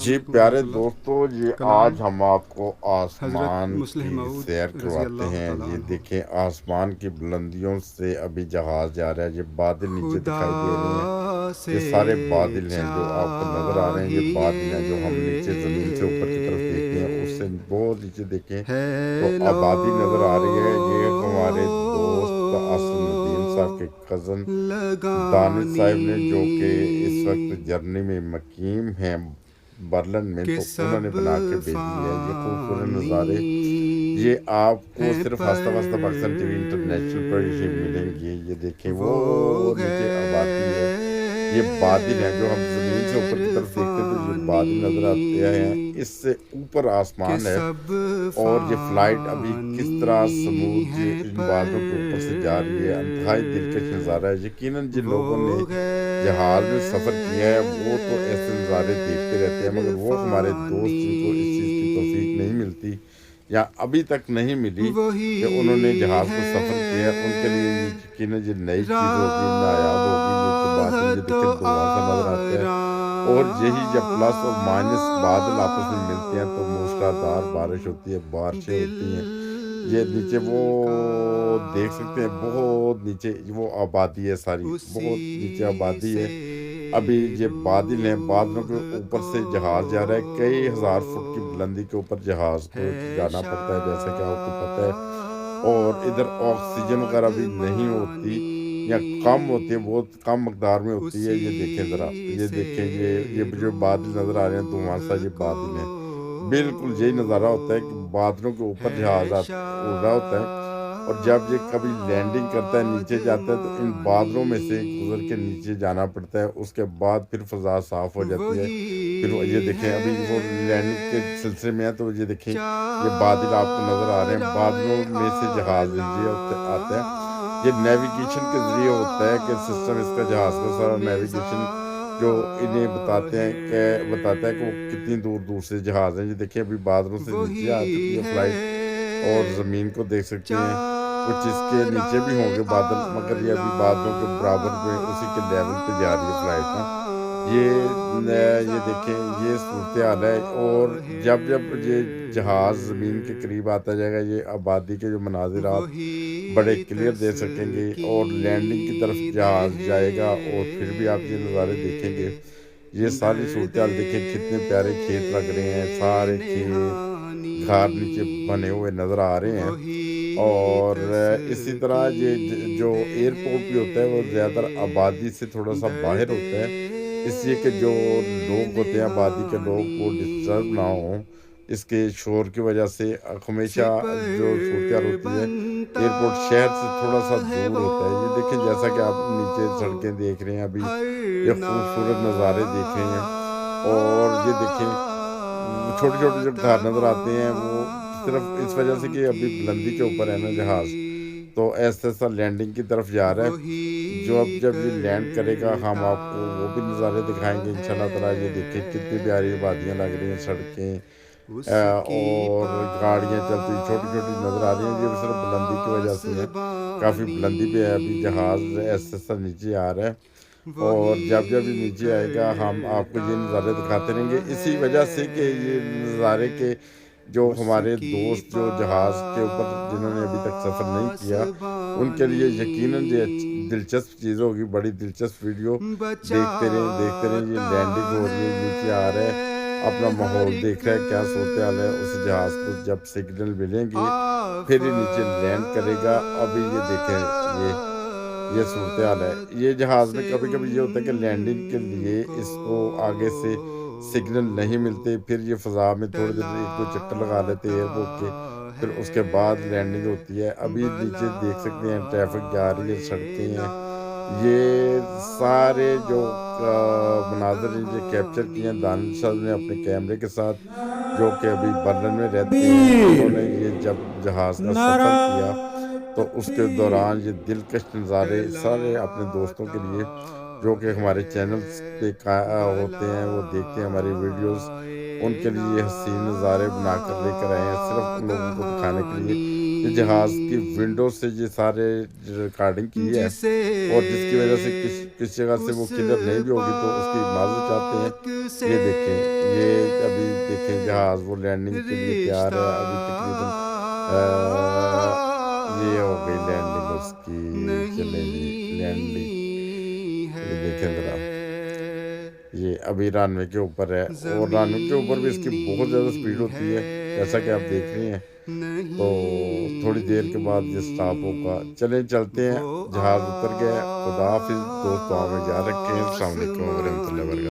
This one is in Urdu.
جی السلام علیکم پیارے ورحمۃ اللہ۔ دوستو، یہ کلام آج ہم آپ کو حضرت آسمان مسلم کی معود سیر رضی کرواتے اللہ ہیں۔ تعالیٰ یہ عنہ۔ دیکھیں آسمان کی بلندیوں سے ابھی جہاز جا رہا ہے، یہ بادل نیچے دکھائی دے رہے ہیں، خدا سے یہ سارے بادل ہیں جو آپ کو نظر آ رہے ہیں۔ یہ بادل ہیں جو ہم نیچے زمین سے اوپر کی طرف دیکھتے ہیں، اس سے چاہیے بہت نیچے دیکھیں تو ہے آبادی نظر آ رہی ہے۔ یہ ہمارے دوست اسد الدین صاحب کے لو کزن دانش لگانی صاحب نے، جو کہ اس وقت جرمنی میں مقیم ہیں، برلن میں، کہ تو انہوں نے سب بنا کے بھیجی ہے یہ خوبصورت نظارے۔ یہ فانی آپ کو ہے صرف پر ہستہ وستہ پاکستان ٹی وی انٹرنیشنل پر ہی ملیں گے۔ یہ دیکھیں وہ وہ نیچے آبادی ہے، یہ بادل ہیں جو ہم زمین سے اوپر کی غیر طرف دیکھتے ہیں تو یہ بادل نظر آتے ہیں، فانی اس سے اوپر کہ آسمان ہے۔ سب اور یہ فلائٹ ابھی کس طرح فانی سموتھ ہے ان پر بادلوں کے اوپر سے جا رہی ہے، انتہائی دلکش نظارہ ہے۔ یقیناً جن لوگوں نے وہ جہاز میں سفر کیا ہے وہ تو ایسے نظارے دیکھتے رہتے ہیں، غیر مگر وہ ہمارے دوست جن کو اس چیز کی توفیق نہیں فانی ملتی یا ابھی تک نہیں ملی کہ انہوں نے وہی جہاز کو سفر کیا ہے، ان کے لیے یہ ہے یقیناً یہ نئی چیز ہوگی، نایاب ہوگی۔ یہ جو بادل یہ راہ تو دیکھیں دھواں سا نظر آتا ہے، اور یہی جب پلس اور مائنس بادل آپس میں ملتے ہیں تو موسلادھار بارش ہوتی ہے، بارشیں ہوتی ہیں۔ یہ نیچے دل وہ دیکھ سکتے ہیں، کا بہت نیچے وہ آبادی ہے، ساری بہت نیچے اسی آبادی سے ہے۔ ابھی یہ بادل ہیں، بادلوں کے روح اوپر کو سے جہاز جا رہا ہے، کئی ہزار فٹ کی بلندی کے اوپر جہاز کو ہے جانا پڑتا ہے، جیسا کہ آپ کو پتہ ہے۔ اور ادھر آکسیجن شاد وغیرہ بھی نہیں ہوتی یا کم ہوتی ہے، بہت کم مقدار میں ہوتی ہے۔ یہ دیکھیں ذرا، اسی یہ سے دیکھیں یہ جو بادل نظر آ رہے ہیں دھواں سا، روح یہ کو بادل ہیں۔ بالکل یہی نظارہ ہوتا ہے کہ بادلوں کے اوپر جہاز ہے اڑ رہا ہوتا ہے، اور جب یہ کبھی لینڈنگ کرتا ہے شاد نیچے جاتا ہے تو ان بادلوں میں سے گزر کے نیچے مانی جانا پڑتا ہے، اس کے بعد پھر فضا صاف ہو جاتی ہے۔ پھر یہ وہی دیکھیں ابھی وہ لینڈنگ کے ہے سلسلے میں ہے تو یہ دیکھیں یہ بادل آپ کو نظر آ رہے ہیں، بادلوں چارۂ میں سے جہاز نیچے آتا ہے۔ یہ نیویگیشن کے ذریعے ہوتا ہے کہ سسٹم اس کا جہاز کا سارا نیویگیشن جو انہیں نظام بتاتا ہے کہ وہ کتنی دور دور سے جہاز ہیں۔ یہ دیکھیں ابھی بادلوں سے نیچے آ چکی وہی ہے ہے فلائٹ، اور زمین کو دیکھ سکتے ہیں، کچھ اس کے نیچے بھی ہوں گے چارۂ بادل، مگر یہ ابھی بادلوں کے برابر پہ اسی کے لیول پہ جا رہی ہے فلائٹ نا۔ یہ دیکھیں یہ صورتحال ہے، اور جب جب یہ جہاز زمین کے قریب آتا جائے گا یہ آبادی کے جو مناظرات بڑے وہی کلیئر دیکھ سکیں گے، اور لینڈنگ کی طرف تسکین جہاز جائے گا اور پھر بھی آپ یہ نظارے دیکھیں گے۔ یہ ساری درد صورتحال دیکھیں، کتنے پیارے کھیت لگ رہے ہیں، سارے کھیت گھر نیچے بنے ہوئے نظر آ رہے ہیں۔ وہی اور اسی طرح یہ جو ایئرپورٹ بھی ہوتا ہے وہ زیادہ آبادی سے تھوڑا سا باہر درد ہوتا ہے، اس لیے کہ جو لوگ ہوتے ہیں آبادی کے لوگ وہ ڈسٹرب نہ ہوں اس کے شور کی وجہ سے۔ ہمیشہ جو صورتحال سپر ہوتی ہے، بنتا ایئرپورٹ شہر سے تھوڑا سا ہے دور وہ ہوتا ہے۔ یہ دیکھیں جیسا کہ آپ نیچے سڑکیں دیکھ رہے ہیں ابھی، ہر یہ خوبصورت نظارے دیکھ رہے ہیں، اور یہ دیکھیں چھوٹے چھوٹے جو گھر نظر آتے ہیں وہ صرف اس وجہ سے کہ ابھی بلندی کے اوپر ہے نا جہاز، تو ایسا ایسا لینڈنگ کی طرف جا رہا ہے۔ وہی جب یہ لینڈ کرے گا ہم کرتا آپ کو وہ بھی نظارے دکھائیں گے انشاءاللہ تعالیٰ۔ یہ دیکھیں کتنی پیاری وادیاں لگ رہی ہیں، ہے سڑکیں اس کی اور گاڑیاں چلتی چھوٹی چھوٹی نظر آ رہی ہیں۔ یہ صرف بلندی کی وجہ سے ہے، کافی بلندی پہ ہے ابھی جہاز، ایسا ایسا نیچے آ رہا ہے، اور جب جب یہ وہی نیچے آئے گا ہم آپ کو کرتا یہ نظارے دکھاتے رہیں گے، اسی وجہ سے کہ یہ نظارے ہے کے جو اس ہمارے کی دوست جو جہاز کے اوپر جنہوں نے ابھی تک سفر نہیں کیا ان کے لیے یقیناً یہ دلچسپ چیز ہوگی، بڑی دلچسپ ویڈیو۔ دیکھتے رہیں یہ بچاتا لینڈنگ ہو رہی ہے، نیچے آ رہا ہے، اپنا ہے ہر ماحول ایک دیکھ رہا ہے کیا صورتحال ہے۔ اس جہاز کو جب سگنل ملیں گے پھر یہ نیچے لینڈ کرے گا۔ ابھی یہ دیکھیں یہ صورتحال ہے۔ یہ آفت جہاز میں سے کبھی کبھی یہ ہوتا ہے کہ لینڈنگ کے ان لیے کو اس کو آگے سے سگنل نہیں ملتے، پھر یہ فضا میں تھوڑی دیر ایک دو چکر لگا لیتے ایئرپورٹ کے، ٹلاتا پھر اس کے بعد لینڈنگ ہے ہوتی ہے۔ ابھی نیچے دیکھ سکتے ہیں ٹریفک جا رہی ہے، بلائے سڑکیں ہیں، یہ سارے جو لاگ مناظر ہیں یہ کیپچر کیے ہیں دانش صاحب نے اپنے کیمرے کے ساتھ، جو کہ ابھی برلن میں رہتے ہیں۔ انہوں تکبیر نے یہ جب جہاز کا سفر کیا نعرہ تو اس کے تکبیر دوران یہ دلکش نظارے سارے اپنے دوستوں کہلاتا کے لیے جو کہ ہمارے چینلز ہے پہ ہوتے ہیں، وہ دیکھتے ہیں ہماری ویڈیوز، ان کے بلائے لیے یہ حسین نظارے بنا کر لے کر آئے ہیں صرف ان لوگوں کو دکھانے کے لیے۔ یہ جہاز کی ونڈو سے یہ سارے ریکارڈنگ کی ہے، جسے اور جس کی وجہ سے کسی جگہ سے وہ اس کلیئر نہیں بھی ہوگی تو اس کی معذرت چاہتے ہیں۔ پاک سے یہ دیکھیں یہ دیکھیں جہاز وہ لینڈنگ کے لیے تیار ہے ابھی تقریباً یہ ہو گئی لینڈنگ اس کی چلیں جی لینڈنگ یہ دیکھیں ذرا یہ ابھی رن وے کے اوپر ہے اور رن وے کے اوپر بھی اس کی بہت زیادہ سپیڈ ہوتی ہے جیسا کہ آپ دیکھ رہے ہیں تو تھوڑی دیر کے بعد یہ سٹاپ ہوگا چلیں چلتے ہیں جہاز اتر گیا خدا حافظ دوستوں میں جا رکھیں السلام علیکم ورحمۃ اللہ وبرکاتہ